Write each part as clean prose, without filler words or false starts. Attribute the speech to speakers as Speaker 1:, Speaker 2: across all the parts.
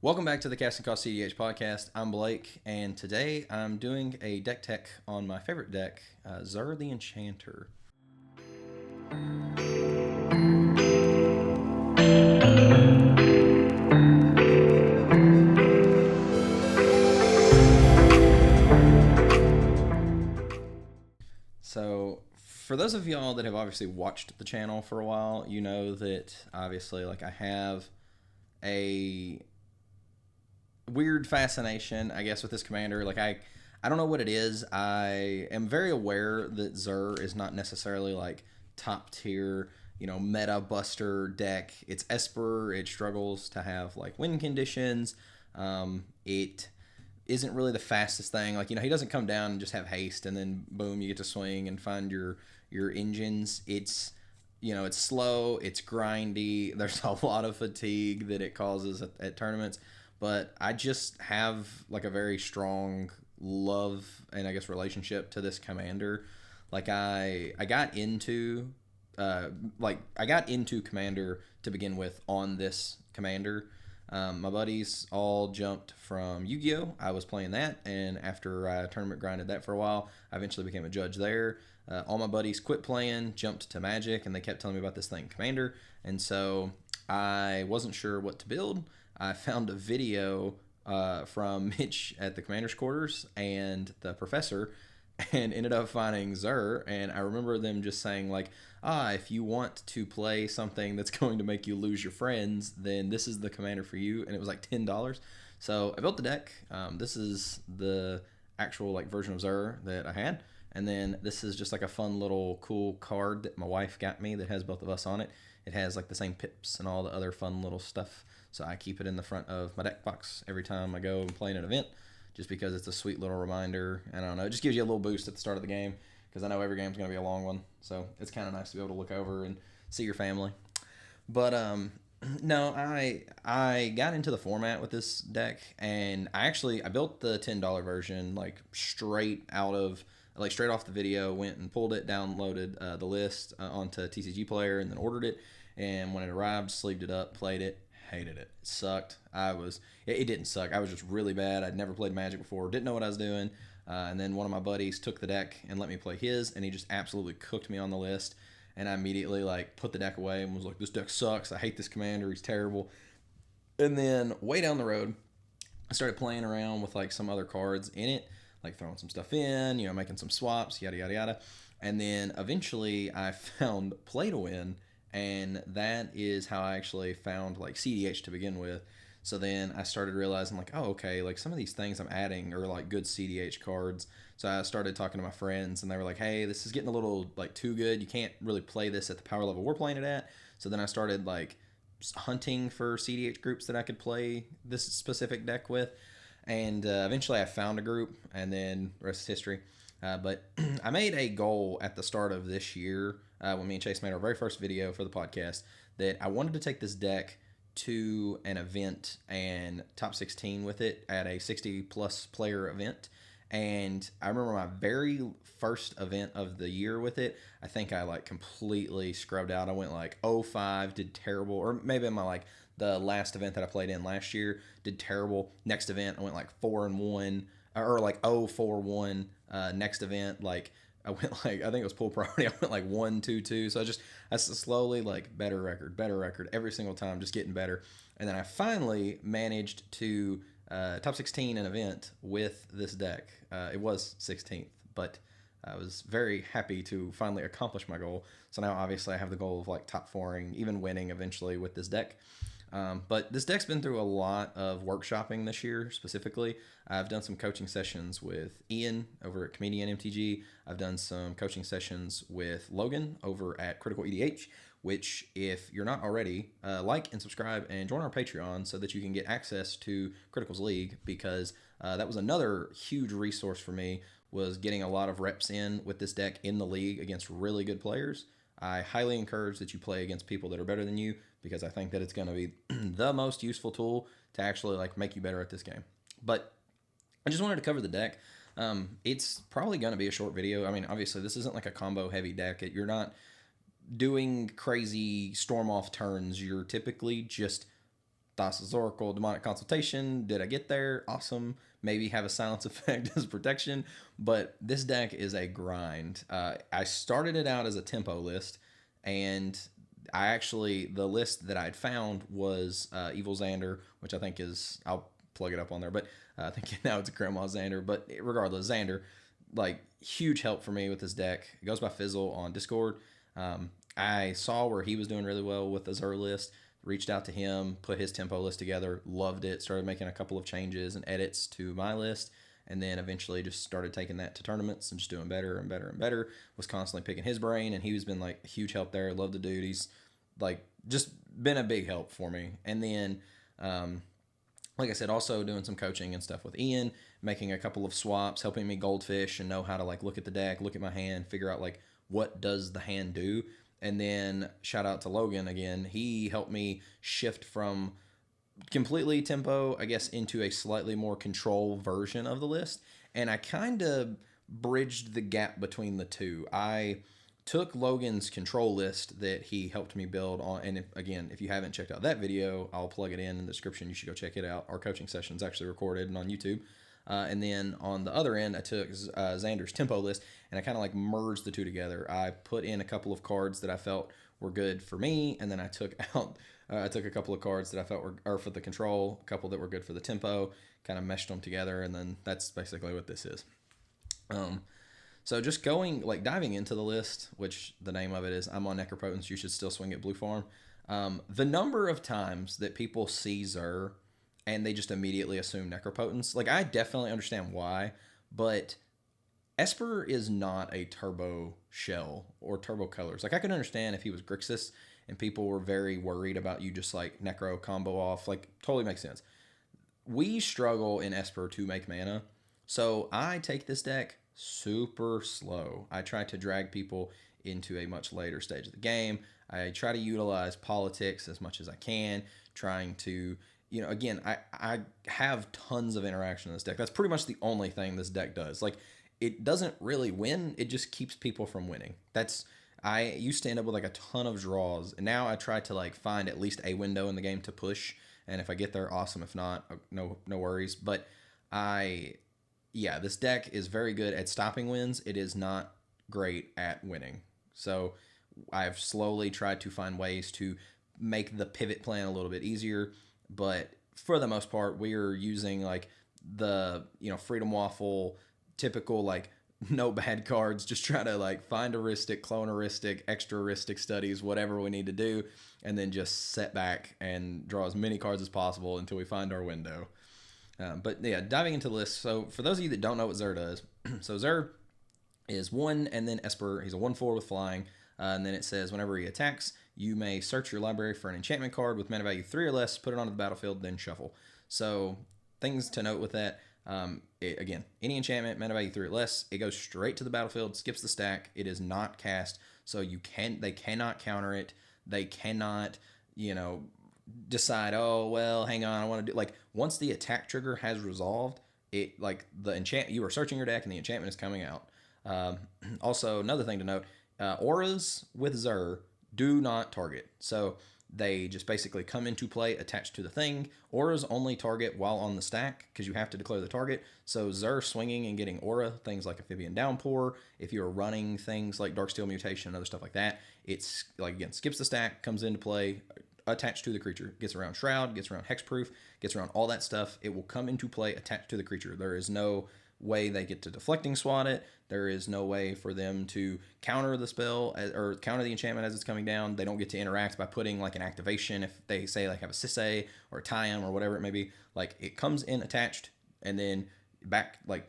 Speaker 1: Welcome back to the Casting Call cEDH podcast. I'm Blake, and today I'm doing a deck tech on my favorite deck, Zur the Enchanter. So, for those of y'all that have obviously watched the channel for a while, you know that obviously, I have a weird fascination, I guess, with this commander. I don't know what it is. I am very aware that Zur is not necessarily top tier, meta buster deck. It's Esper. It struggles to have win conditions. It isn't really the fastest thing. He doesn't come down and just have haste and then boom, you get to swing and find your engines. It's slow, it's grindy. There's a lot of fatigue that it causes at tournaments, but I just have a very strong love and I guess relationship to this commander. I got into I got into commander to begin with on this commander. My buddies all jumped from Yu-Gi-Oh! I was playing that, and after I tournament grinded that for a while, I eventually became a judge there. All my buddies quit playing, jumped to Magic, and they kept telling me about this thing, Commander, and so I wasn't sure what to build. I found a video from Mitch at the Commander's Quarters and the Professor, and ended up finding Zur, and I remember them just saying if you want to play something that's going to make you lose your friends, then this is the commander for you, and it was like $10. So I built the deck. This is the actual version of Zur that I had, and then this is just a fun little cool card that my wife got me that has both of us on it. It has the same pips and all the other fun little stuff, so I keep it in the front of my deck box every time I go and play in an event, just because it's a sweet little reminder. I don't know, it just gives you a little boost at the start of the game, because I know every game's going to be a long one, so it's kind of nice to be able to look over and see your family. But no, I got into the format with this deck, and I built the $10 version straight off the video. Went and pulled it, downloaded the list onto TCG Player, and then ordered it. And when it arrived, sleeved it up, played it, hated it. It sucked. It didn't suck. I was just really bad. I'd never played Magic before, didn't know what I was doing. And then one of my buddies took the deck and let me play his, and he just absolutely cooked me on the list. And I immediately put the deck away and was like, this deck sucks. I hate this commander. He's terrible. And then way down the road, I started playing around with some other cards in it, throwing some stuff in, making some swaps, yada yada yada. And then eventually I found Play to Win, and that is how I actually found cEDH to begin with. So then I started realizing oh, okay, some of these things I'm adding are good cEDH cards. So I started talking to my friends, and they were like, hey, this is getting a little too good. You can't really play this at the power level we're playing it at. So then I started hunting for cEDH groups that I could play this specific deck with. And eventually I found a group, and then the rest is history. But I made a goal at the start of this year, when me and Chase made our very first video for the podcast, that I wanted to take this deck to an event and top 16 with it at a 60 plus player event. And I remember my very first event of the year with it, I think I completely scrubbed out. I went 0-5, did terrible, or maybe in my the last event that I played in last year, did terrible. Next event I went 4-1, or 0-4-1. Next event I went I think it was pool priority. I went 1-2-2. So I slowly better record every single time, just getting better. And then I finally managed to top 16 an event with this deck. It was 16th, but I was very happy to finally accomplish my goal. So now obviously I have the goal of top fouring, even winning eventually with this deck. But this deck's been through a lot of workshopping this year. Specifically, I've done some coaching sessions with Ian over at Comedian MTG. I've done some coaching sessions with Logan over at Critical EDH, which, if you're not already, like and subscribe and join our Patreon so that you can get access to Critical's League, because that was another huge resource for me, was getting a lot of reps in with this deck in the league against really good players. I highly encourage that you play against people that are better than you, because I think that it's going to be the most useful tool to actually make you better at this game. But I just wanted to cover the deck. It's probably going to be a short video. I mean, obviously this isn't a combo heavy deck. You're not doing crazy storm off turns. You're typically just Thassa's Oracle, Demonic Consultation. Did I get there? Awesome. Maybe have a silence effect as protection. But this deck is a grind. I started it out as a tempo list, and the list that I'd found was Evil Xander, which I think is, I'll plug it up on there, but I think now it's Grandma Xander. But regardless, Xander, like, huge help for me with this deck. It goes by Fizzle on Discord. I saw where he was doing really well with the Zur list, reached out to him, put his tempo list together, loved it, started making a couple of changes and edits to my list, and then eventually just started taking that to tournaments and just doing better and better and better. Was constantly picking his brain, and he's been like a huge help there. Love the dude. He's like just been a big help for me. And then, like I said, also doing some coaching and stuff with Ian, making a couple of swaps, helping me goldfish and know how to like look at the deck, look at my hand, figure out like what does the hand do. And then shout out to Logan again. He helped me shift from completely tempo, I guess, into a slightly more control version of the list. And I kind of bridged the gap between the two. I took Logan's control list that he helped me build on. And if you haven't checked out that video, I'll plug it in the description. You should go check it out. Our coaching session is actually recorded and on YouTube. And then on the other end, I took Xander's tempo list, and I kind of like merged the two together. I put in a couple of cards that I felt were good for me, and then I took out I took a couple of cards that I felt were for the control, a couple that were good for the tempo, kind of meshed them together, and then that's basically what this is. So just diving into the list, which the name of it is I'm on Necropotence, you should still swing at Blue Farm. The number of times that people see Zur and they just immediately assume Necropotence. Like, I definitely understand why, but Esper is not a turbo shell or turbo colors. Like, I can understand if he was Grixis and people were very worried about you just, like, Necro combo off. Like, totally makes sense. We struggle in Esper to make mana, so I take this deck super slow. I try to drag people into a much later stage of the game. I try to utilize politics as much as I can, trying to... again, I have tons of interaction in this deck. That's pretty much the only thing this deck does. Like, it doesn't really win. It just keeps people from winning. I used to end up with like a ton of draws, and now I try to like find at least a window in the game to push. And if I get there, awesome. If not, no worries. But this deck is very good at stopping wins. It is not great at winning. So I've slowly tried to find ways to make the pivot plan a little bit easier. But for the most part, we are using like the Freedom Waffle typical like no bad cards. Just try to like find a Rhystic, clone a Rhystic, extra Rhystic studies, whatever we need to do, and then just set back and draw as many cards as possible until we find our window. But yeah, diving into the list. So for those of you that don't know what Zur does, so Zur is 1 and then Esper. He's a 1/4 with flying. And then it says whenever he attacks, you may search your library for an enchantment card with mana value 3 or less, put it onto the battlefield, then shuffle. So things to note with that. Again, any enchantment, mana value 3 or less, it goes straight to the battlefield, skips the stack. It is not cast, so they cannot counter it. They cannot, decide, oh, well, hang on, I want to do, like, once the attack trigger has resolved, it, like, you are searching your deck and the enchantment is coming out. Also, another thing to note, auras with Zur do not target. So they just basically come into play attached to the thing. Auras only target while on the stack because you have to declare the target. So Zur swinging and getting aura, things like Amphibian Downpour, if you're running things like Darksteel Mutation and other stuff like that, it's like, again, skips the stack, comes into play, attached to the creature, gets around Shroud, gets around Hexproof, gets around all that stuff. It will come into play attached to the creature. There is no way they get to deflecting swat it. There is no way for them to counter the spell or counter the enchantment as it's coming down. They don't get to interact by putting like an activation if they say like have a Sisay or a Tie-Em or whatever it may be. Like, it comes in attached and then back, like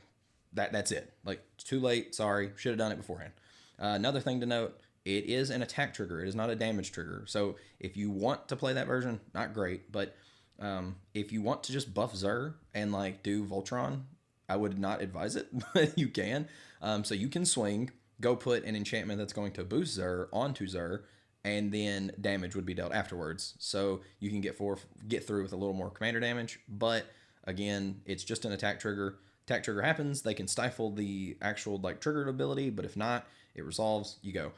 Speaker 1: that's it. Like, it's too late. Sorry, should have done it beforehand. Another thing to note, it is an attack trigger. It is not a damage trigger. So if you want to play that version, not great, but if you want to just buff Zur and like do Voltron, I would not advise it, but you can. So you can swing, go put an enchantment that's going to boost Zur onto Zur, and then damage would be dealt afterwards. So you can get through with a little more commander damage, but again, it's just an attack trigger. Attack trigger happens, they can stifle the actual like triggered ability, but if not, it resolves, you go.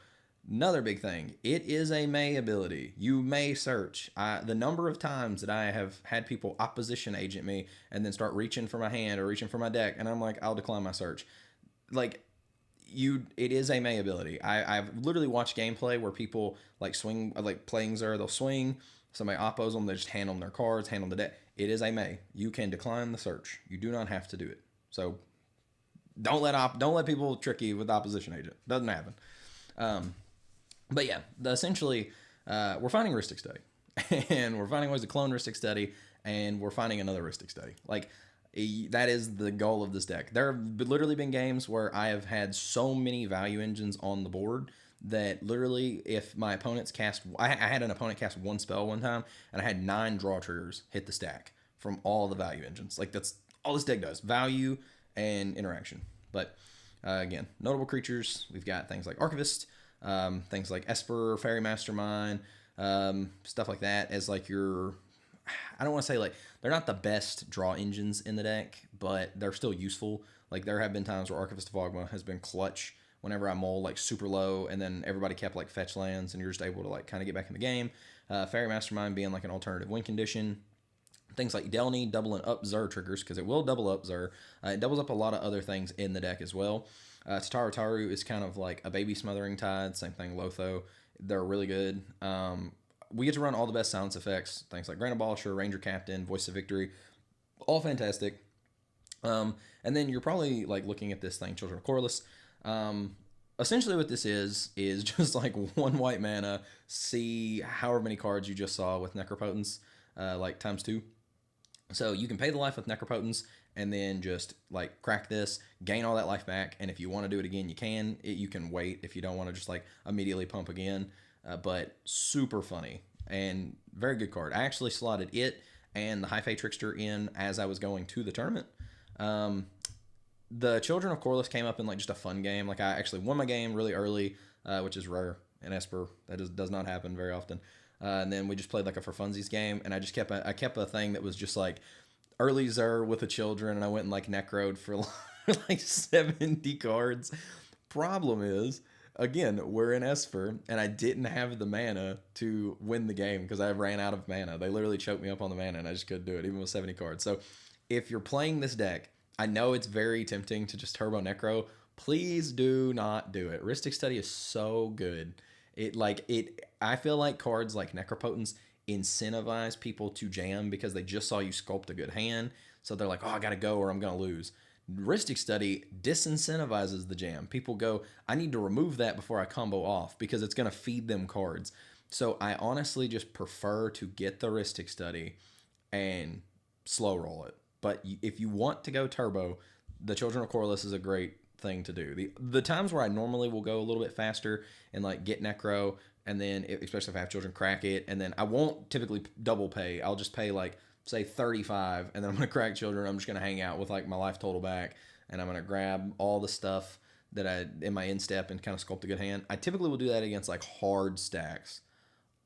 Speaker 1: Another big thing, it is a May ability. You may search. The number of times that I have had people opposition agent me and then start reaching for my hand or reaching for my deck, and I'm like, I'll decline my search. Like, it is a May ability. I've literally watched gameplay where people like swing, like playing Zur, they'll swing, somebody oppos them, they just hand them their cards, hand them the deck. It is a May. You can decline the search. You do not have to do it. So don't let people trick you with opposition agent. Doesn't happen. But yeah, essentially, we're finding Rhystic Study, and we're finding ways to clone Rhystic Study, and we're finding another Rhystic Study. Like, that is the goal of this deck. There have literally been games where I have had so many value engines on the board that literally, if my opponents cast, I had an opponent cast one spell one time, and I had 9 draw triggers hit the stack from all the value engines. Like, that's all this deck does: value and interaction. But again, notable creatures, we've got things like Archivist, things like Esper, Fairy Mastermind, stuff like that as like your, I don't want to say like, they're not the best draw engines in the deck, but they're still useful. Like, there have been times where Archivist of Ogma has been clutch whenever I mull like super low, and then everybody kept like fetch lands, and you're just able to like kind of get back in the game. Fairy Mastermind being like an alternative win condition. Things like Delny doubling up Zur triggers, because it will double up Zur. It doubles up a lot of other things in the deck as well. Tataru Taru is kind of like a baby smothering tide. Same thing, Lotho. They're really good. We get to run all the best silence effects. Things like Grand Abolisher, Ranger Captain, Voice of Victory. All fantastic. And then you're probably like looking at this thing, Children of Corliss. Essentially what this is just like 1 white mana, see however many cards you just saw with Necropotence, like times 2. So you can pay the life with Necropotence and then just like crack this, gain all that life back, and if you want to do it again, you can. You can wait if you don't want to just like immediately pump again. But super funny and very good card. I actually slotted it and the High Fae Trickster in as I was going to the tournament. The Children of Corliss came up in like just a fun game. Like, I actually won my game really early, which is rare in Esper. That does not happen very often. And then we just played like a for funsies game, and I kept a thing that was just like early Zur with the children, and I went and like necroed for like 70 cards. Problem is, again, we're in Esper, and I didn't have the mana to win the game because I ran out of mana. They literally choked me up on the mana, and I just couldn't do it, even with 70 cards. So if you're playing this deck, I know it's very tempting to just turbo necro. Please do not do it. Rhystic Study is so good. I feel like cards like Necropotence incentivize people to jam because they just saw you sculpt a good hand. So they're like, oh, I gotta go or I'm gonna lose. Rhystic Study disincentivizes the jam. People go, I need to remove that before I combo off because it's gonna feed them cards. So I honestly just prefer to get the Rhystic Study and slow roll it. But if you want to go turbo, the Children of Corliss is a great thing to do. The times where I normally will go a little bit faster and like get necro, and then especially if I have children, crack it, and then I won't typically double pay. I'll just pay like say 35, and then I'm gonna crack children. I'm just gonna hang out with like my life total back, and I'm gonna grab all the stuff that I in my instep and kind of sculpt a good hand. I typically will do that against like hard stacks.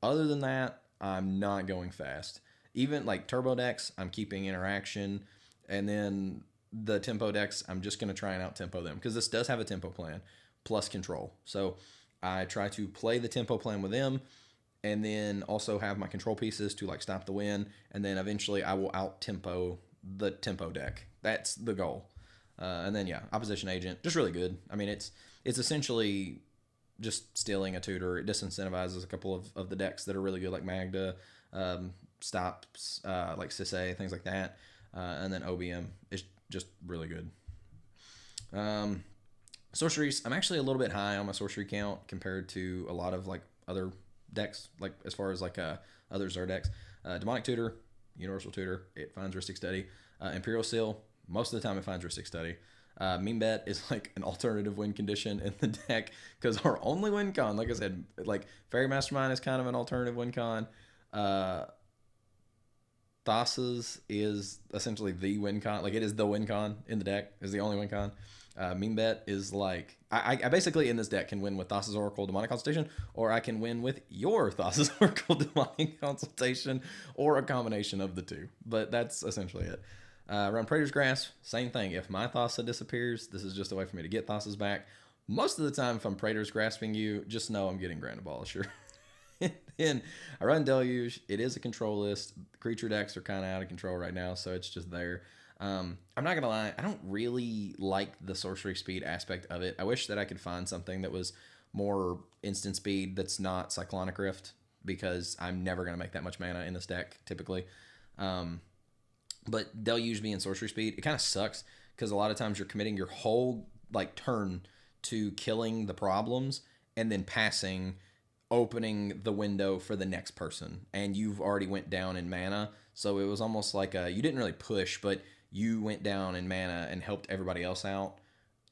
Speaker 1: Other than that, I'm not going fast. Even like turbo decks, I'm keeping interaction, and then the tempo decks, I'm just going to try and out tempo them because this does have a tempo plan plus control. So I try to play the tempo plan with them, and then also have my control pieces to like stop the win, and then eventually I will out tempo the tempo deck. That's the goal. And then yeah, opposition agent, just really good. I mean, it's essentially just stealing a tutor. It disincentivizes a couple of the decks that are really good, like Magda, stops like Sisay, things like that, and then OBM is just really good. Sorceries, I'm actually a little bit high on my sorcery count compared to a lot of like other decks, like as far as like other Zur decks. Demonic Tutor, Universal Tutor, it finds Rhystic Study. Imperial Seal, most of the time it finds Rhystic Study. Meme Bet is like an alternative win condition in the deck because our only win con, like I said, like Fairy Mastermind is kind of an alternative win con. Thassa's is essentially the win con. Like, it is the win con in the deck. Is the only win con. Meme Bet is like, I basically in this deck can win with Thassa's Oracle Demonic Consultation, or I can win with your Thassa's Oracle Demonic Consultation, or a combination of the two. But that's essentially it. Around Praetor's Grasp, same thing. If my Thassa disappears, this is just a way for me to get Thassa's back. Most of the time, if I'm Praetor's grasping you, just know I'm getting Grand Abolisher. And I run Deluge. It is a control list. The creature decks are kind of out of control right now, so it's just there. I'm not gonna lie, I don't really like the sorcery speed aspect of it. I wish that I could find something that was more instant speed that's not Cyclonic Rift, because I'm never gonna make that much mana in this deck typically. But Deluge being sorcery speed, it kind of sucks because a lot of times you're committing your whole like turn to killing the problems and then passing, opening the window for the next person, and you've already went down in mana. So it was almost like you didn't really push, but you went down in mana and helped everybody else out.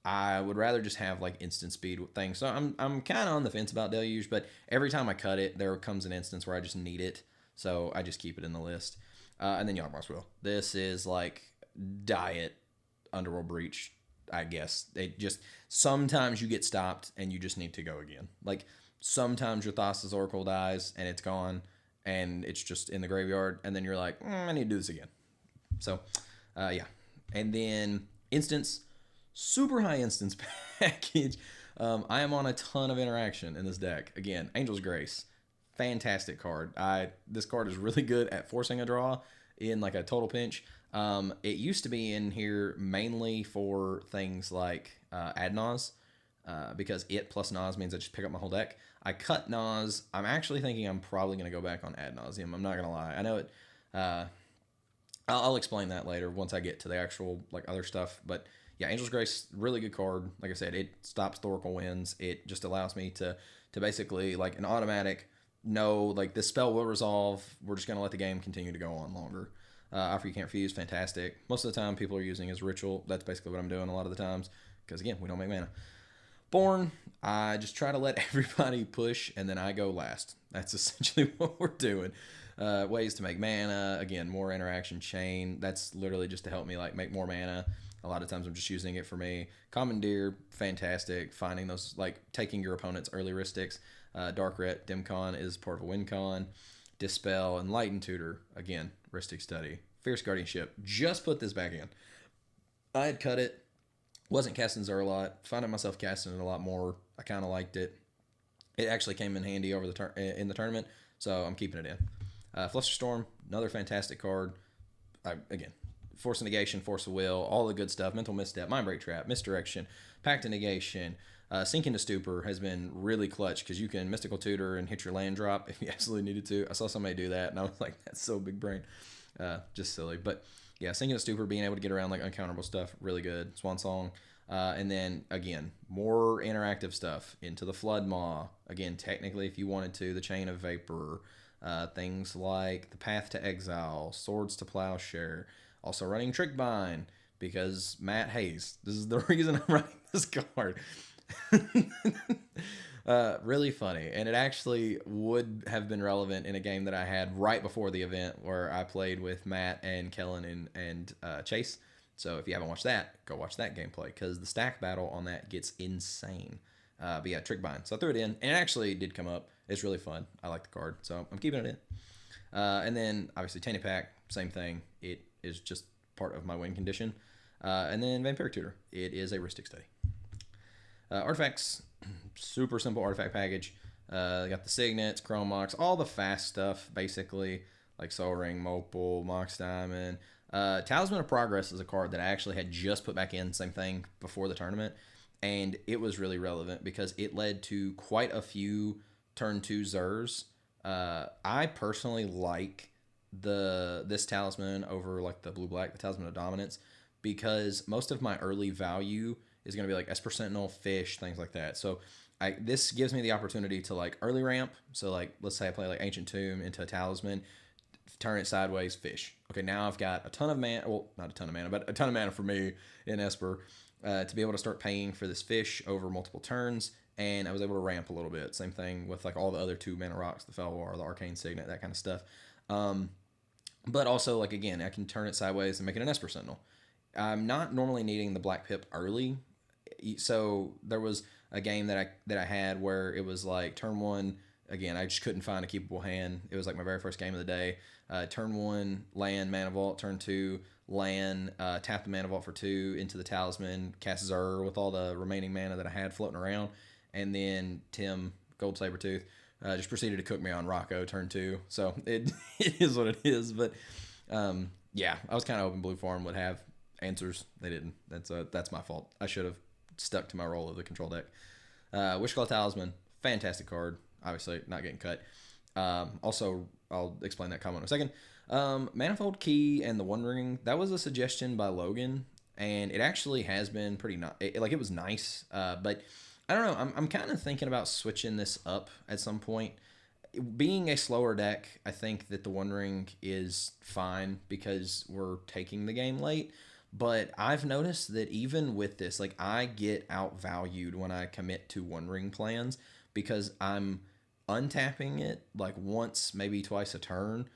Speaker 1: I would rather just have like instant speed with things. So I'm kind of on the fence about Deluge, but every time I cut it, there comes an instance where I just need it, so I just keep it in the list. And then Yawgmoth's Will. This is like diet Underworld Breach, I guess. It just, sometimes you get stopped and you just need to go again. Like sometimes your Thassa's Oracle dies and it's gone and it's just in the graveyard, and then you're like, I need to do this again. So, yeah. And then instance, super high instance package. I am on a ton of interaction in this deck. Again, Angel's Grace, fantastic card. This card is really good at forcing a draw in like a total pinch. It used to be in here mainly for things like Ad Naz, because it plus Naz means I just pick up my whole deck. I cut Naz. I'm actually thinking I'm probably going to go back on Ad Nauseam. I'm not going to lie. I know it. I'll explain that later once I get to the actual like other stuff. But yeah, Angel's Grace, really good card. Like I said, it stops Thoracle Winds. It just allows me to basically like an automatic, no, like this spell will resolve. We're just going to let the game continue to go on longer. Offer You Can't Refuse, fantastic. Most of the time people are using as ritual. That's basically what I'm doing a lot of the times, because again, we don't make mana. Born, I just try to let everybody push and then I go last. That's essentially what we're doing. Ways to make mana, again, more interaction chain. That's literally just to help me like make more mana. A lot of times I'm just using it for me. Commandeer, fantastic. Finding those, like taking your opponent's early Rhystics. Dark Ret, Dimcon is part of a win con. Dispel, Enlighten Tutor, again, Rhystic Study. Fierce Guardianship, just put this back in. I had cut it, wasn't casting Zur a lot, finding myself casting it a lot more. I kind of liked it. It actually came in handy over in the tournament, so I'm keeping it in. Flusterstorm, another fantastic card. Again, Force of Negation, Force of Will, all the good stuff. Mental Misstep, Mind Break Trap, Misdirection, Pact of Negation. Sink into Stupor has been really clutch because you can Mystical Tutor and hit your land drop if you absolutely needed to. I saw somebody do that and I was like, that's so big brain. Just silly. But yeah, Sink into Stupor, being able to get around like uncounterable stuff, really good. Swan Song. And then again, more interactive stuff. Into the Flood Maw. Again, technically, if you wanted to, the Chain of Vapor. Things like the Path to Exile, Swords to Plowshare. Also running Trickbind because Matt Hayes. This is the reason I'm running this card. Really funny, and it actually would have been relevant in a game that I had right before the event where I played with Matt and Kellen and Chase. So if you haven't watched that, go watch that gameplay because the stack battle on that gets insane. But yeah, Trickbind. So I threw it in, and it actually did come up. It's really fun. I like the card, so I'm keeping it in. And then obviously Tainted Pack, same thing. It is just part of my win condition. And then Vampiric Tutor. It is a Rhystic Study. Artifacts, super simple artifact package. Got the Signets, Chrome Mox, all the fast stuff, basically, like Soul Ring, Mopal, Mox Diamond. Talisman of Progress is a card that I actually had just put back in, same thing, before the tournament, and it was really relevant because it led to quite a few turn 2 Zers. I personally like this Talisman over like the blue-black, the Talisman of Dominance, because most of my early value is going to be like Esper Sentinel, Fish, things like that. So this gives me the opportunity to like early ramp. So like, let's say I play like Ancient Tomb into a Talisman, turn it sideways, Fish. Okay, now I've got a ton of mana, well, not a ton of mana, but a ton of mana for me in Esper to be able to start paying for this Fish over multiple turns. And I was able to ramp a little bit. Same thing with like all the other 2 mana rocks, the Felwar, the Arcane Signet, that kind of stuff. But also, like, again, I can turn it sideways and make it an Esper Sentinel. I'm not normally needing the Black Pip early. So there was a game that I had where it was like turn 1, again, I just couldn't find a keepable hand. It was like my very first game of the day. Turn 1, land, Mana Vault. Turn 2, land, tap the mana vault for 2 into the talisman, cast Zur with all the remaining mana that I had floating around, and then Tim, Gold Sabertooth, just proceeded to cook me on Rocco turn 2. So it is what it is. But yeah, I was kind of hoping Blue Farm would have answers. They didn't. That's my fault. I should have stuck to my role of the control deck. Wishclaw Talisman, fantastic card. Obviously, not getting cut. Also, I'll explain that comment in a second. Manifold Key and the One Ring, that was a suggestion by Logan, and it actually has been pretty nice. It was nice, but I don't know. I'm kind of thinking about switching this up at some point. Being a slower deck, I think that the One Ring is fine because we're taking the game late. But I've noticed that even with this, like, I get outvalued when I commit to One Ring plans because I'm untapping it like once, maybe twice a turn.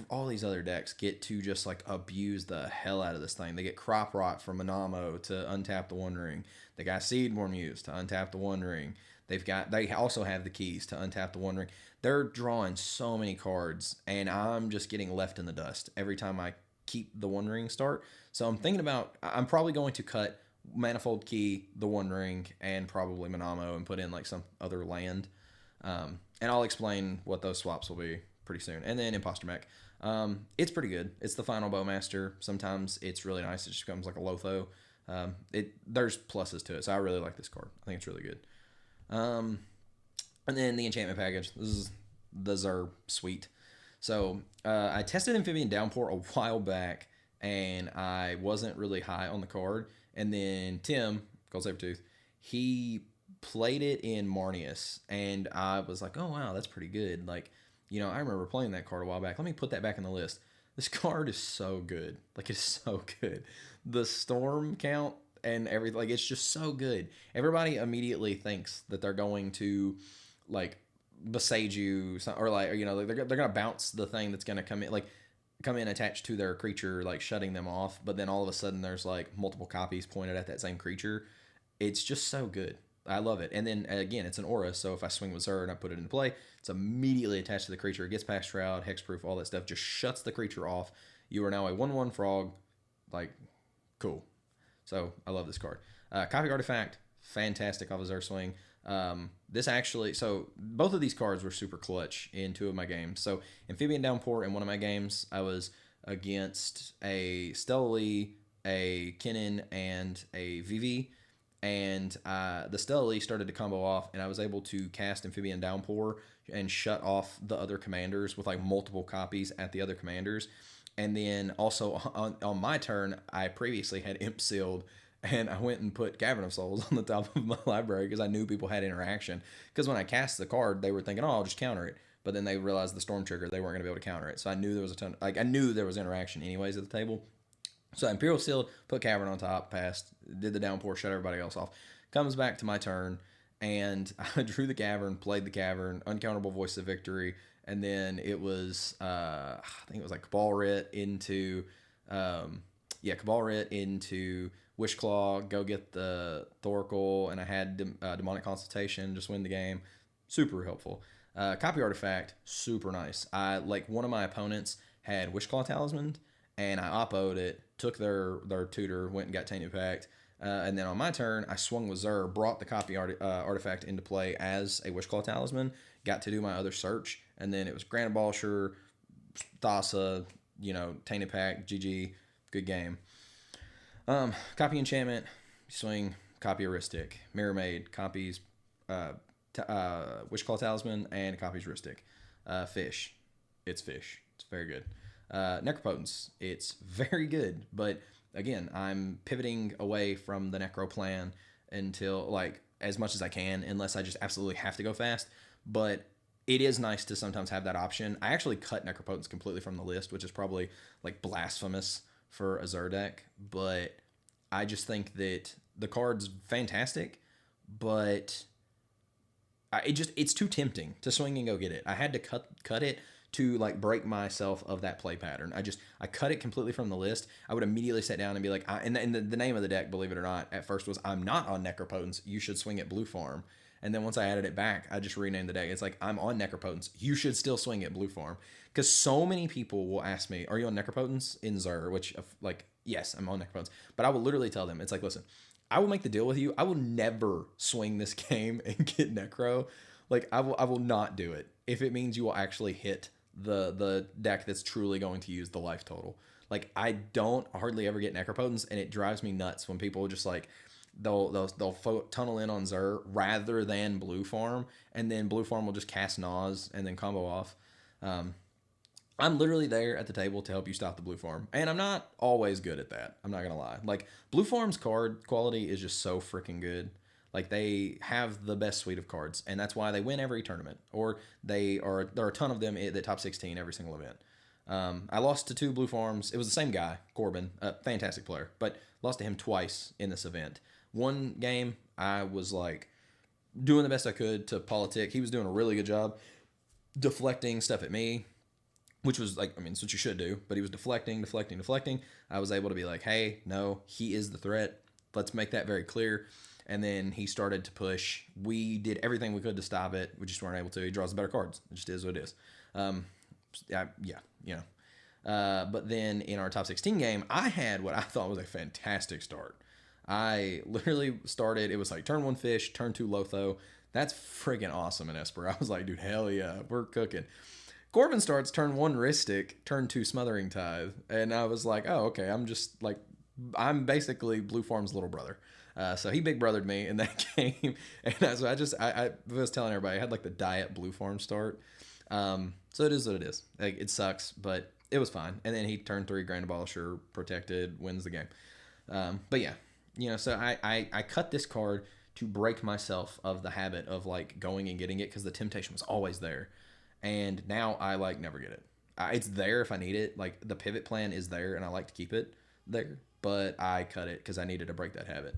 Speaker 1: All these other decks get to just like abuse the hell out of this thing. They get Crop Rot from Manamo to untap the One Ring. They got Seedborn Muse to untap the One Ring. They also have the keys to untap the One Ring. They're drawing so many cards, and I'm just getting left in the dust every time I keep the One Ring start. So I'm probably going to cut Manifold Key, the One Ring, and probably Manamo and put in like some other land. And I'll explain what those swaps will be pretty soon. And then Imposter Mech. It's pretty good. It's the final Bowmaster. Sometimes it's really nice. It just becomes like a Lotho. There's pluses to it, so I really like this card. I think it's really good. And then the Enchantment package. Those are sweet. So I tested Amphibian Downpour a while back, and I wasn't really high on the card. And then Tim, Gold Sabertooth, he played it in Marnius, and I was like, oh wow, that's pretty good. Like, you know, I remember playing that card a while back. Let me put that back in the list. This card is so good. Like, it's so good. The storm count and everything, like, it's just so good. Everybody immediately thinks that they're going to, like, besage you, or like, you know, like they're gonna bounce the thing that's gonna come in attached to their creature, like shutting them off. But then all of a sudden, there's like multiple copies pointed at that same creature. It's just so good. I love it. And then again, it's an aura, so if I swing with Zur and I put it into play, it's immediately attached to the creature. It gets past Shroud, Hexproof, all that stuff. Just shuts the creature off. You are now a 1/1 frog. Like, cool. So I love this card. Copy Artifact, fantastic off of Zur swing. So both of these cards were super clutch in 2 of my games. So Amphibian Downpour in one of my games, I was against a Stellally, a Kennen, and a Vivi. And the Stellally started to combo off, and I was able to cast Amphibian Downpour and shut off the other commanders with like multiple copies at the other commanders. And then also on my turn, I previously had Imp Sealed, and I went and put Cavern of Souls on the top of my library because I knew people had interaction. Because when I cast the card, they were thinking, oh, I'll just counter it. But then they realized the Storm Trigger, they weren't going to be able to counter it. So I knew there was I knew there was interaction anyways at the table. So Imperial Sealed, put Cavern on top, passed, did the Downpour, shut everybody else off. Comes back to my turn, and I drew the Cavern, played the Cavern, Uncounterable Voice of Victory, and then it was, I think it was like Cabal Writ into, Wishclaw, go get the Thoracle, and I had Demonic Consultation, just win the game. Super helpful. Copy Artifact, super nice. One of my opponents had Wishclaw Talisman, and I oppoed it, took their tutor, went and got Tainted Pact, and then on my turn, I swung with Zur, brought the Copy Artifact into play as a Wishclaw Talisman, got to do my other search, and then it was Grand Abolsher, Thassa, Tainted Pact, GG, good game. Copy Enchantment, swing, copy Rhystic, Mirror Maid, copies Wishclaw Talisman, and copies Rhystic. Fish, it's very good. Necropotence, it's very good, but again, I'm pivoting away from the Necro plan until, as much as I can, unless I just absolutely have to go fast, but it is nice to sometimes have that option. I actually cut Necropotence completely from the list, which is probably, blasphemous for a Zur deck, but I just think that the card's fantastic, but it's too tempting to swing and go get it. I had to cut it to break myself of that play pattern. I cut it completely from the list. I would immediately sit down and be like, and the name of the deck, believe it or not, at first was, I'm not on Necropotence, you should swing at Blue Farm. And then once I added it back, I just renamed the deck. It's like, I'm on Necropotence. You should still swing it blue form. Because so many people will ask me, are you on Necropotence in Zur? Which, like, yes, I'm on Necropotence. But I will literally tell them, it's like, listen, I will make the deal with you. I will never swing this game and get Necro. Like, I will not do it if it means you will actually hit the deck that's truly going to use the life total. Like, I don't hardly ever get Necropotence, and it drives me nuts when people just like they'll tunnel in on Zur rather than blue farm, and then blue farm will just cast Nas and then combo off. I'm literally there at the table to help you stop the blue farm, and I'm not always good at that. I'm not gonna lie. Like, blue farm's card quality is just so freaking good. Like, they have the best suite of cards, and that's why they win every tournament. Or there are a ton of them at the top 16 every single event. I lost to 2 blue farms. It was the same guy, Corbin, a fantastic player, but lost to him twice in this event. One game, I was like doing the best I could to politic. He was doing a really good job deflecting stuff at me, which was like, I mean, it's what you should do, but he was deflecting. I was able to be like, hey, no, he is the threat. Let's make that very clear. And then he started to push. We did everything we could to stop it. We just weren't able to. He draws the better cards. It just is what it is. But then in our top 16 game, I had what I thought was a fantastic start. I literally started, it was like turn 1 Fish, turn 2 Lotho. That's friggin' awesome in Esper. I was like, dude, hell yeah, we're cooking. Corbin starts turn 1 Rhystic, turn 2 Smothering Tithe. And I was like, oh, okay, I'm basically Blue Farm's little brother. So he big brothered me in that game. And I was telling everybody, I had like the diet Blue Farm start. So it is what it is. Like, it sucks, but it was fine. And then he turned 3 Grand Abolisher, protected, wins the game. But yeah, so I cut this card to break myself of the habit of like going and getting it, because the temptation was always there. And now I like never get it. It's there if I need it. Like, the pivot plan is there, and I like to keep it there. But I cut it because I needed to break that habit.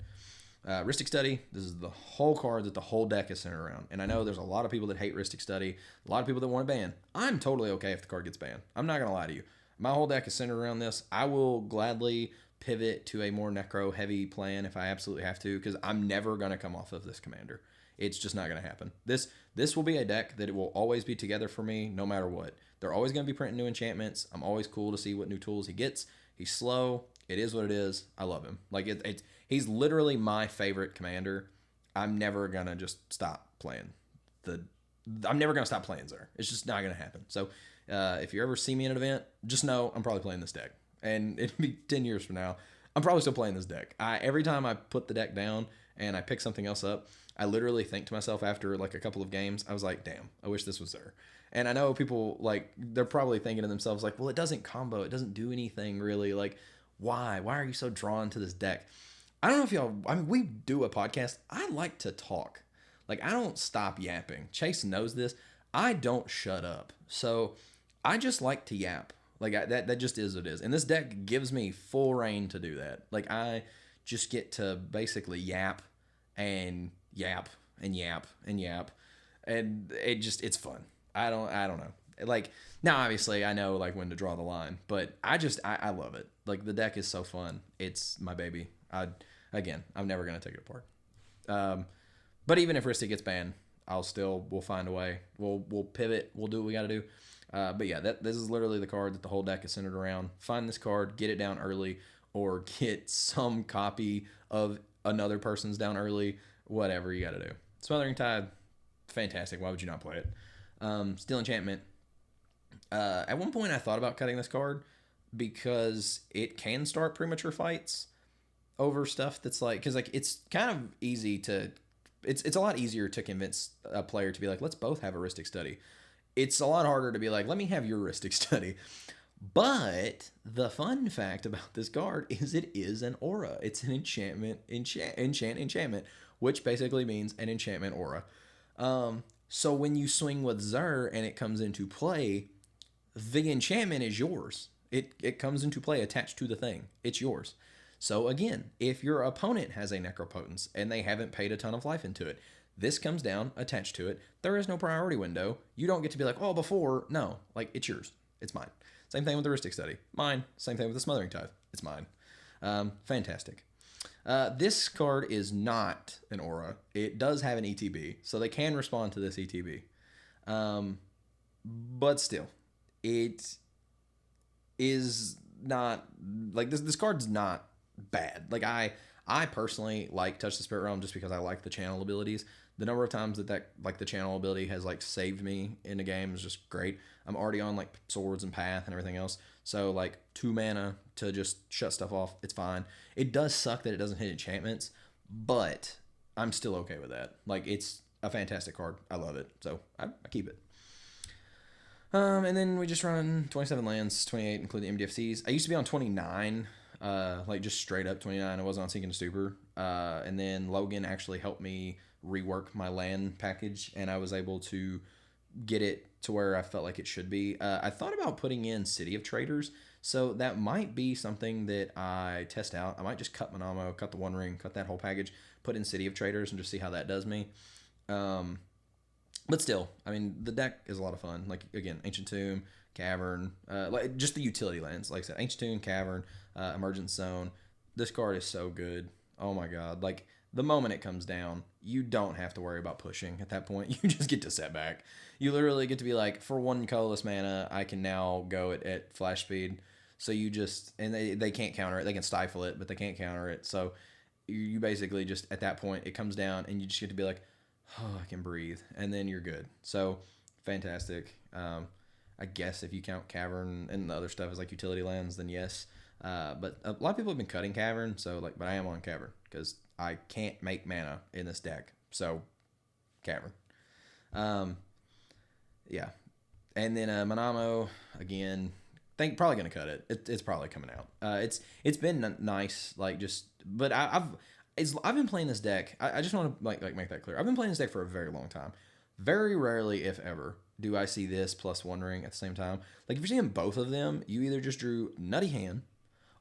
Speaker 1: Rhystic Study, this is the whole card that the whole deck is centered around. And I know there's a lot of people that hate Rhystic Study, a lot of people that want to ban. I'm totally okay if the card gets banned. I'm not going to lie to you. My whole deck is centered around this. I will gladly pivot to a more necro-heavy plan if I absolutely have to, because I'm never going to come off of this commander. It's just not going to happen. This will be a deck that it will always be together for me, no matter what. They're always going to be printing new enchantments. I'm always cool to see what new tools he gets. He's slow. It is what it is. I love him. Like, he's literally my favorite commander. I'm never going to just stop playing I'm never going to stop playing Zur. It's just not going to happen. So if you ever see me in an event, just know I'm probably playing this deck. And it'll be 10 years from now, I'm probably still playing this deck. Every time I put the deck down and I pick something else up, I literally think to myself after like a couple of games, I was like, damn, I wish this was Zur. And I know people, like, they're probably thinking to themselves, like, well, it doesn't combo. It doesn't do anything really. Like, why? Why are you so drawn to this deck? I don't know if y'all, I mean, we do a podcast. I like to talk. Like, I don't stop yapping. Chase knows this. I don't shut up. So I just like to yap. Like, that just is what it is. And this deck gives me full reign to do that. Like, I just get to basically yap and yap and yap and yap. And it's fun. I don't know. Like, now obviously I know like when to draw the line, but I love it. Like, the deck is so fun. It's my baby. I'm never going to take it apart. But even if Rhystic gets banned, we'll find a way. We'll pivot. We'll do what we got to do. But yeah, this is literally the card that the whole deck is centered around. Find this card, get it down early, or get some copy of another person's down early. Whatever you got to do. Smothering Tithe, fantastic. Why would you not play it? Steel Enchantment. At one point, I thought about cutting this card because it can start premature fights over stuff that's like, because like it's kind of easy to, it's a lot easier to convince a player to be like, let's both have a Rhystic Study. It's a lot harder to be like, let me have your Rhystic Study. But the fun fact about this card is it is an aura. It's an enchantment, which basically means an enchantment aura. So when you swing with Zur and it comes into play, the enchantment is yours. It comes into play attached to the thing. It's yours. So again, if your opponent has a Necropotence and they haven't paid a ton of life into it, this comes down attached to it. There is no priority window. You don't get to be like, oh, before. No, like, it's yours. It's mine. Same thing with the Rhystic Study. Mine. Same thing with the Smothering Tithe. It's mine. Fantastic. This card is not an aura. It does have an ETB, so they can respond to this ETB. But still, it is not like this. This card's not bad. Like I personally like Touch the Spirit Realm just because I like the channel abilities. The number of times that like the channel ability has like saved me in a game is just great. I'm already on like swords and path and everything else, so like 2 mana to just shut stuff off, it's fine. It does suck that it doesn't hit enchantments, but I'm still okay with that. Like it's a fantastic card. I love it, so I keep it. And then we just run 27 lands, 28 including MDFCs. I used to be on 29, like just straight up 29. I wasn't on Sinking Stupor. And then Logan actually helped me rework my land package, and I was able to get it to where I felt like it should be. I thought about putting in City of Traders, so that might be something that I test out. I might just cut Manamo, cut the One Ring, cut that whole package, put in City of Traders, and just see how that does me. But still, I mean, the deck is a lot of fun. Like, again, Ancient Tomb, Cavern, like just the utility lands. Like I said, Ancient Tomb, Cavern, Emergent Zone. This card is so good. Oh my god. Like, the moment it comes down, you don't have to worry about pushing at that point. You just get to set back. You literally get to be like, for 1 colorless mana, I can now go at flash speed. So you just, and they can't counter it. They can stifle it, but they can't counter it. So you basically just, at that point, it comes down, and you just get to be like, oh, I can breathe, and then you're good. So, fantastic. I guess if you count Cavern and the other stuff as like utility lands, then yes. But a lot of people have been cutting Cavern, so like, but I am on Cavern because I can't make mana in this deck. So, Cavern. Yeah. And then Manamo, again, probably gonna cut it. It's probably coming out. It's been nice, like just, but I've been playing this deck. I just want to like make that clear. I've been playing this deck for a very long time. Very rarely, if ever, do I see this plus One Ring at the same time. Like if you're seeing both of them, you either just drew nutty hand,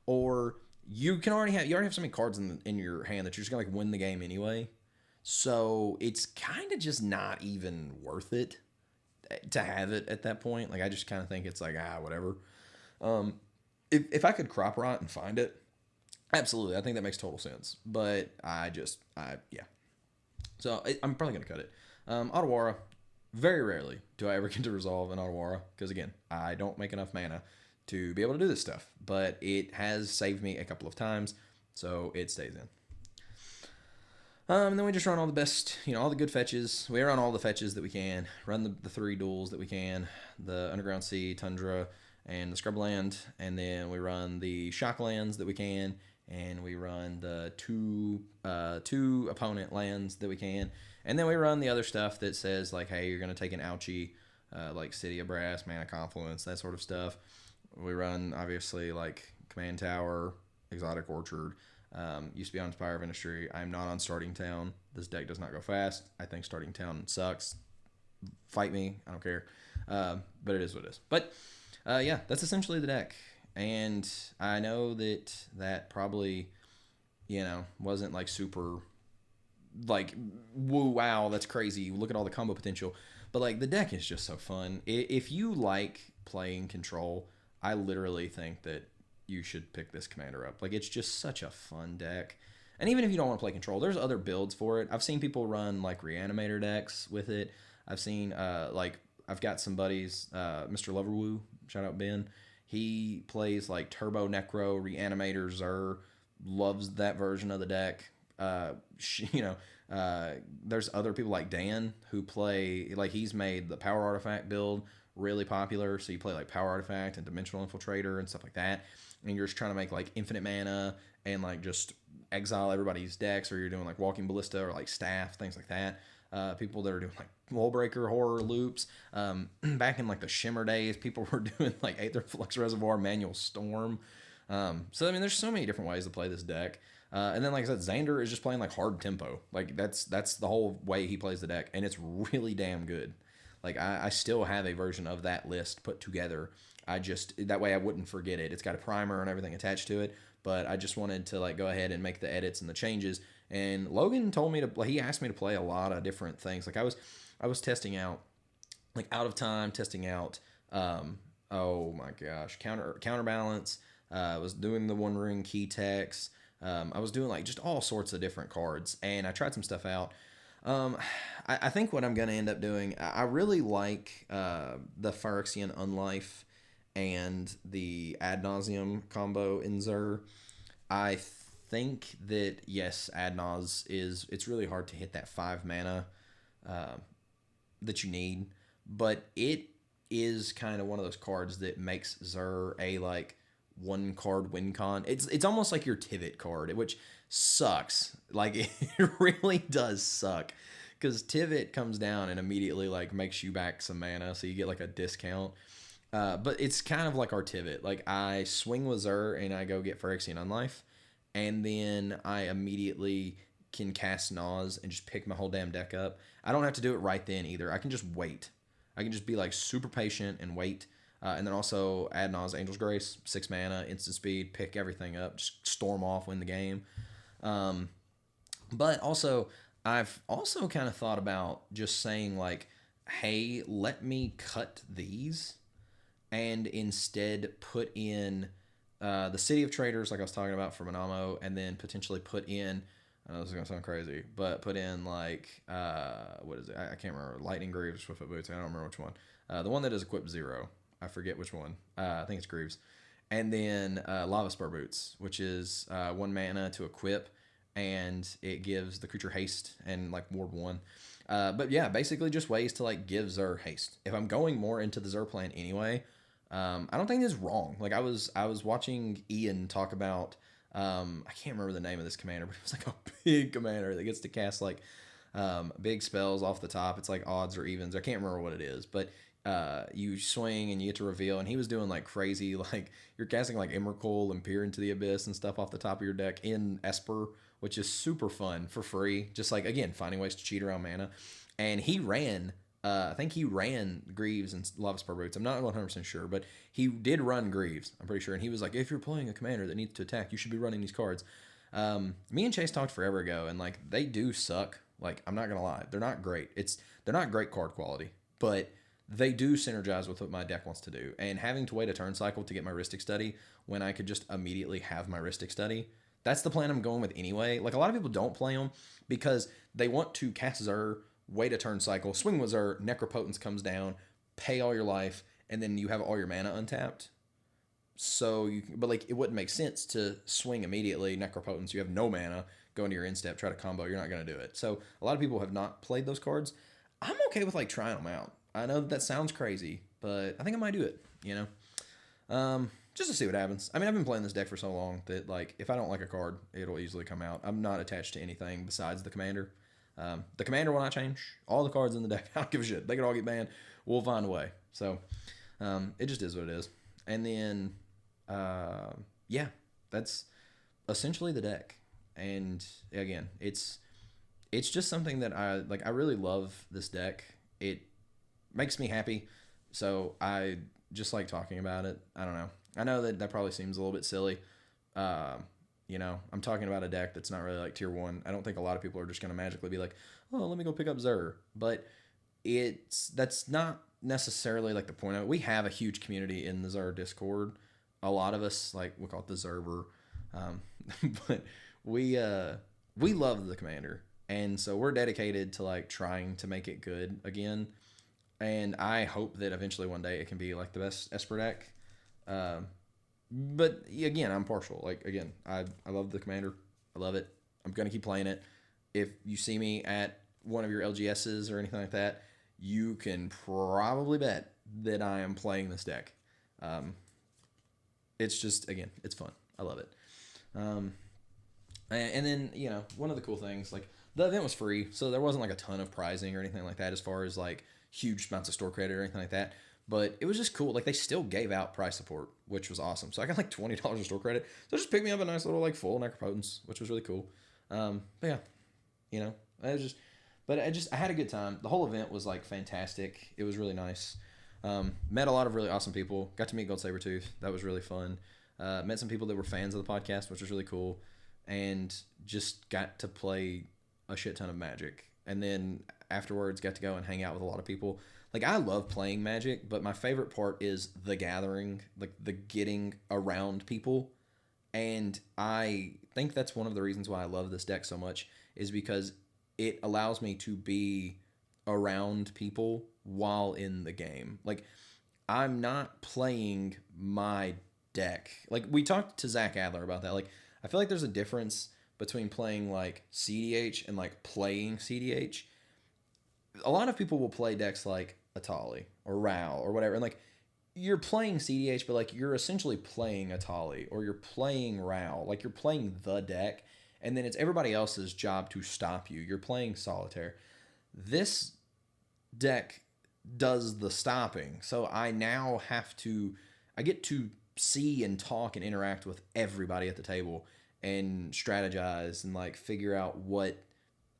Speaker 1: or you already have so many cards in your hand that you're just gonna like win the game anyway. So it's kind of just not even worth it to have it at that point. Like I just kind of think it's like whatever. If I could crop rot and find it, absolutely, I think that makes total sense. But yeah. So I'm probably gonna cut it. Otawara, very rarely do I ever get to resolve an Otawara because again, I don't make enough mana to be able to do this stuff. But it has saved me a couple of times, so it stays in. And then we just run all the best, all the good fetches. We run all the fetches that we can. Run the 3 duels that we can. The Underground Sea, Tundra, and the Scrubland. And then we run the Shock lands that we can. And we run the two opponent lands that we can. And then we run the other stuff that says, like, hey, you're going to take an ouchie, like City of Brass, Mana Confluence, that sort of stuff. We run, obviously, like Command Tower, Exotic Orchard. Used to be on Spire of Industry. I'm not on Starting Town. This deck does not go fast. I think Starting Town sucks. Fight me. I don't care. But it is what it is. But, yeah, that's essentially the deck. And I know that probably, wasn't like super, like, woo, wow, that's crazy. Look at all the combo potential. But, like, the deck is just so fun. If you like playing Control, I literally think that you should pick this commander up. Like, it's just such a fun deck. And even if you don't want to play Control, there's other builds for it. I've seen people run, like, Reanimator decks with it. I've seen, I've got some buddies, Mr. Loverwoo, shout out Ben. He plays, like, Turbo Necro, Reanimator, Zur, loves that version of the deck. There's other people like Dan who play, like, he's made the Power Artifact build really popular. So you play, like, Power Artifact and Dimensional Infiltrator and stuff like that. And you're just trying to make, like, infinite mana and, like, just exile everybody's decks, or you're doing, like, Walking Ballista or, like, Staff, things like that. People that are doing, like, Wallbreaker horror loops. Back in, like, the Shimmer days, people were doing, like, Aether Flux Reservoir, Manual Storm. So, I mean, there's so many different ways to play this deck. And then, like I said, Xander is just playing, like, hard tempo. Like, that's the whole way he plays the deck, and it's really damn good. Like, I still have a version of that list put together. That way I wouldn't forget it. It's got a primer and everything attached to it, but I just wanted to, like, go ahead and make the edits and the changes. And Logan told me he asked me to play a lot of different things. Like, I was testing out, like, Out of Time, testing out, oh my gosh, Counterbalance. I was doing the One Ring Key Tex. I was doing like just all sorts of different cards, and I tried some stuff out. Um, I think what I'm going to end up doing, I really like the Phyrexian Unlife and the Ad Nauseam combo in Zur. I think that, yes, Ad Naus it's really hard to hit that 5 mana uh, that you need, but it is kind of one of those cards that makes Zur a like one card win con. It's almost like your Tivit card, which sucks. Like it really does suck because Tivit comes down and immediately like makes you back some mana, so you get like a discount. But it's kind of like our Tivit. Like I swing with Zur and I go get Phyrexian Unlife, and then I immediately can cast Naws and just pick my whole damn deck up. I don't have to do it right then either. I can just wait. I can just be like super patient and wait. And then also Ad Naus Angel's Grace, 6 mana, instant speed, pick everything up, just storm off, win the game. Um, but also, I've also kind of thought about just saying like, hey, let me cut these and instead put in the City of Traders, like I was talking about for Manamo, and then potentially put in. I know this is gonna sound crazy, but put in like what is it? I can't remember. Lightning Greaves, Swiftfoot Boots. I don't remember which one. The one that is equipped 0. I forget which one. I think it's Greaves. And then Lava Spur Boots, which is 1 mana to equip, and it gives the creature haste and like ward 1. But yeah, basically just ways to like give Zur haste. If I'm going more into the Zur plan anyway, I don't think it's wrong. Like I was watching Ian talk about I can't remember the name of this commander, but it was like a big commander that gets to cast like big spells off the top. It's like odds or evens. I can't remember what it is, but you swing and you get to reveal. And he was doing like crazy, like you're casting like Emrakul and Peer into the Abyss and stuff off the top of your deck in Esper, which is super fun for free. Just like again finding ways to cheat around mana. And he ran. I think he ran Greaves and Lava Spur Boots. I'm not 100% sure, but he did run Greaves. I'm pretty sure. And he was like, if you're playing a commander that needs to attack, you should be running these cards. Me and Chase talked forever ago, and like they do suck. Like I'm not gonna lie, they're not great. They're not great card quality, but they do synergize with what my deck wants to do. And having to wait a turn cycle to get my Rhystic Study when I could just immediately have my Rhystic Study, that's the plan I'm going with anyway. Like a lot of people don't play them because they want to cast Zur, wait a turn cycle, swing with Zur, Necropotence comes down, pay all your life, and then you have all your mana untapped. So but like it wouldn't make sense to swing immediately Necropotence. You have no mana, go into your instep, try to combo. You're not going to do it. So a lot of people have not played those cards. I'm okay with like trying them out. I know that sounds crazy, but I think I might do it. Just to see what happens. I mean, I've been playing this deck for so long that like if I don't like a card, it'll easily come out. I'm not attached to anything besides the commander. The commander will not change. All the cards in the deck, I don't give a shit. They could all get banned. We'll find a way. So it just is what it is. And then yeah, that's essentially the deck. And again, it's just something that I like. I really love this deck. It makes me happy. So I just like talking about it. I don't know. I know that probably seems a little bit silly. I'm talking about a deck that's not really like tier 1. I don't think a lot of people are just going to magically be like, oh, let me go pick up Zur. But that's not necessarily like the point of it. We have a huge community in the Zur Discord. A lot of us, like, we call it the Zerver. But we love the commander. And so we're dedicated to like trying to make it good again. And I hope that eventually one day it can be like the best Esper deck. But again, I'm partial. Like again, I love the commander. I love it. I'm gonna keep playing it. If you see me at one of your LGSs or anything like that, you can probably bet that I am playing this deck. It's just again, it's fun. I love it. And then one of the cool things, like the event was free, so there wasn't like a ton of prizing or anything like that as far as like huge amounts of store credit or anything like that. But it was just cool. Like they still gave out prize support, which was awesome. So I got like $20 of store credit. So it just picked me up a nice little like full Necropotence, which was really cool. But yeah, I had a good time. The whole event was like fantastic. It was really nice. Met a lot of really awesome people. Got to meet Gold Sabertooth. That was really fun. Met some people that were fans of the podcast, which was really cool. And just got to play a shit ton of Magic. And then afterwards got to go and hang out with a lot of people. Like I love playing Magic, but my favorite part is the gathering, like the getting around people. And I think that's one of the reasons why I love this deck so much, is because it allows me to be around people while in the game. Like, I'm not playing my deck. Like, we talked to Zach Adler about that. Like, I feel like there's a difference between playing like cEDH and like playing cEDH. A lot of people will play decks like Atali or Rao or whatever, and like, you're playing cEDH, but like, you're essentially playing Atali or you're playing Rao. Like, you're playing the deck, and then it's everybody else's job to stop you. You're playing solitaire. This deck does the stopping, so I now I get to see and talk and interact with everybody at the table and strategize and like figure out what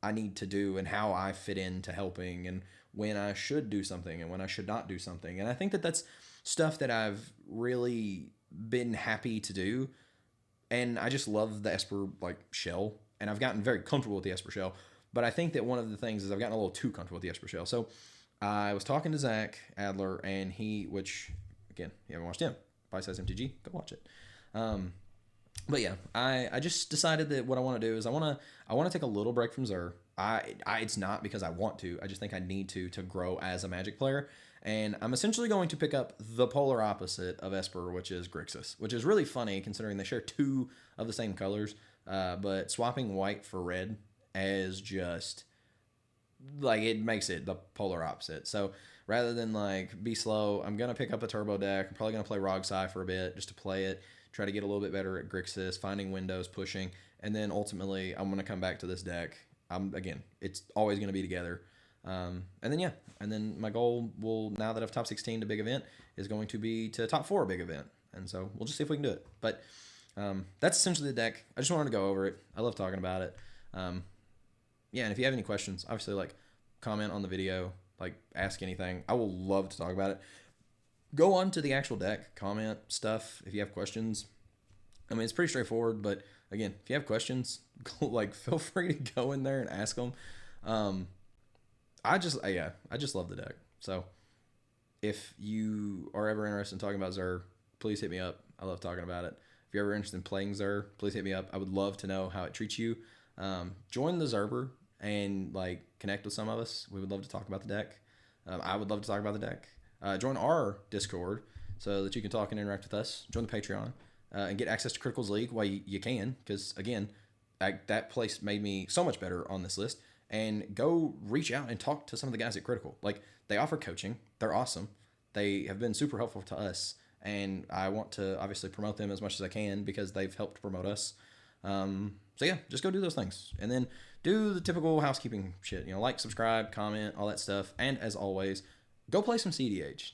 Speaker 1: I need to do and how I fit into helping and when I should do something and when I should not do something. And I think that that's stuff that I've really been happy to do. And I just love the Esper like shell, and I've gotten very comfortable with the Esper shell. But I think that one of the things is I've gotten a little too comfortable with the Esper shell. So I was talking to Zach Adler, and which again, you haven't watched him, Bite Size MTG, go watch it. But yeah, I just decided that what I want to do is I want to take a little break from Zur. It's not because I want to. I just think I need to grow as a Magic player. And I'm essentially going to pick up the polar opposite of Esper, which is Grixis, which is really funny considering they share two of the same colors. But swapping white for red as just like, it makes it the polar opposite. So rather than like be slow, I'm gonna pick up a turbo deck. I'm probably gonna play Rogsai for a bit just to play it, try to get a little bit better at Grixis, finding windows, pushing, and then ultimately I'm gonna come back to this deck. Again, it's always gonna be together. And then my goal will, now that I've top 16 to big event, is going to be to top 4 big event, and so we'll just see if we can do it. But that's essentially the deck. I just wanted to go over it. I love talking about it. Yeah, and if you have any questions, obviously, like, comment on the video, like, ask anything. I will love to talk about it. Go on to the actual deck, comment stuff if you have questions. I mean, it's pretty straightforward, but again, if you have questions, like, feel free to go in there and ask them. I just love the deck. So if you are ever interested in talking about Zur, please hit me up. I love talking about it. If you're ever interested in playing Zur, please hit me up. I would love to know how it treats you. Join the Zerber and like connect with some of us. We would love to talk about the deck. I would love to talk about the deck. Join our Discord so that you can talk and interact with us. Join the Patreon and get access to Criticals League while you can, because again, that place made me so much better on this list. And go reach out and talk to some of the guys at Critical. Like, they offer coaching. They're awesome. They have been super helpful to us, and I want to obviously promote them as much as I can because they've helped promote us. So yeah, just go do those things. And then do the typical housekeeping shit. You know, like, subscribe, comment, all that stuff. And as always, go play some cEDH.